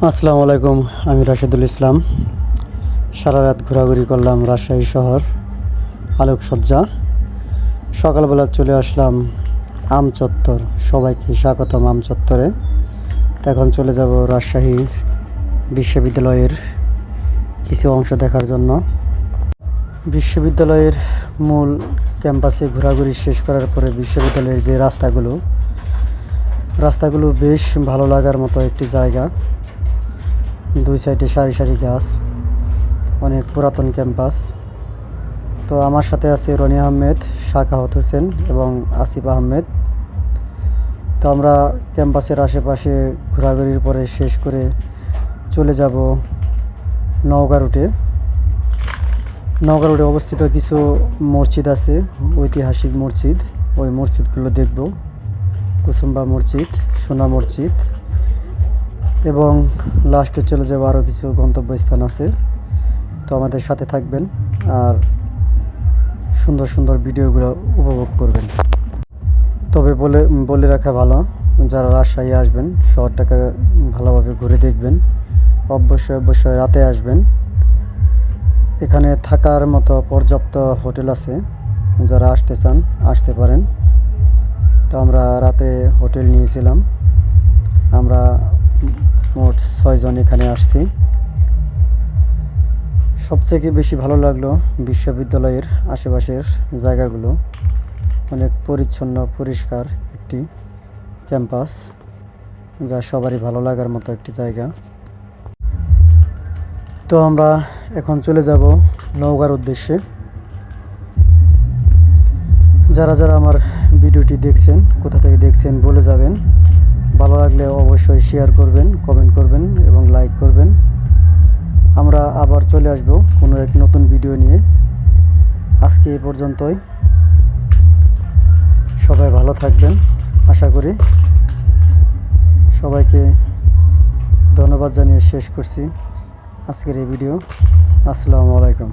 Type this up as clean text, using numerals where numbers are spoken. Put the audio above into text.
আসসালামু আলাইকুম। আমি রাশেদুল ইসলাম। সারা রাত ঘোরাঘুরি করলাম রাজশাহী শহর, আলোকসজ্জা। সকালবেলা চলে আসলাম আম চত্বর। সবাইকে স্বাগতম আম চত্বরে। এখন চলে যাব রাজশাহী বিশ্ববিদ্যালয়ের কিছু অংশ দেখার জন্য। বিশ্ববিদ্যালয়ের মূল ক্যাম্পাসে ঘোরাঘুরি শেষ করার পরে বিশ্ববিদ্যালয়ের যে রাস্তাগুলো বেশ ভালো লাগার মতো একটি জায়গা। দুই সাইডে সারি সারি গাছ, অনেক পুরাতন ক্যাম্পাস। তো আমার সাথে আছে রনি আহমেদ, শাখাওয়াত হোসেন এবং আসিফ আহমেদ। তো আমরা ক্যাম্পাসের আশেপাশে ঘোরাঘুরির পরে শেষ করে চলে যাব নওগাঁ রুটে। অবস্থিত কিছু মসজিদ আছে, ঐতিহাসিক মসজিদ। ওই মসজিদগুলো দেখব। কুসুম্বা মসজিদ, সোনা মসজিদ, এবং লাস্টে চলে যাবো আরও কিছু গন্তব্যস্থান আছে। তো আমাদের সাথে থাকবেন আর সুন্দর সুন্দর ভিডিওগুলো উপভোগ করবেন। তবে বলে রাখা ভালো, যারা রাজশাহী আসবেন শহরটাকে ভালোভাবে ঘুরে দেখবেন। অবশ্যই রাতে আসবেন। এখানে থাকার মতো পর্যাপ্ত হোটেল আছে, যারা আসতে চান আসতে পারেন। তো আমরা রাতে হোটেল নিয়েছিলাম। আমরা মোট 6 জন এখানে আসছি। সবথেকে বেশি ভালো লাগলো বিশ্ববিদ্যালয়ের আশেপাশের জায়গাগুলো। অনেক পরিচ্ছন্ন পরিষ্কার একটি ক্যাম্পাস, যা সবারই ভালো লাগার মতো একটি জায়গা। তো আমরা এখন চলে যাব নওগাঁর উদ্দেশ্যে। যারা আমার ভিডিওটি দেখছেন, কোথা থেকে দেখছেন বলে যাবেন। ভালো লাগলে অবশ্যই শেয়ার করবেন, কমেন্ট করবেন এবং লাইক করবেন। আমরা আবার চলে আসব কোনো এক নতুন ভিডিও নিয়ে। আজকে এই পর্যন্তই। সবাই ভালো থাকবেন আশা করি। সবাইকে ধন্যবাদ জানিয়ে শেষ করছি আজকের এই ভিডিও। আসসালামু আলাইকুম।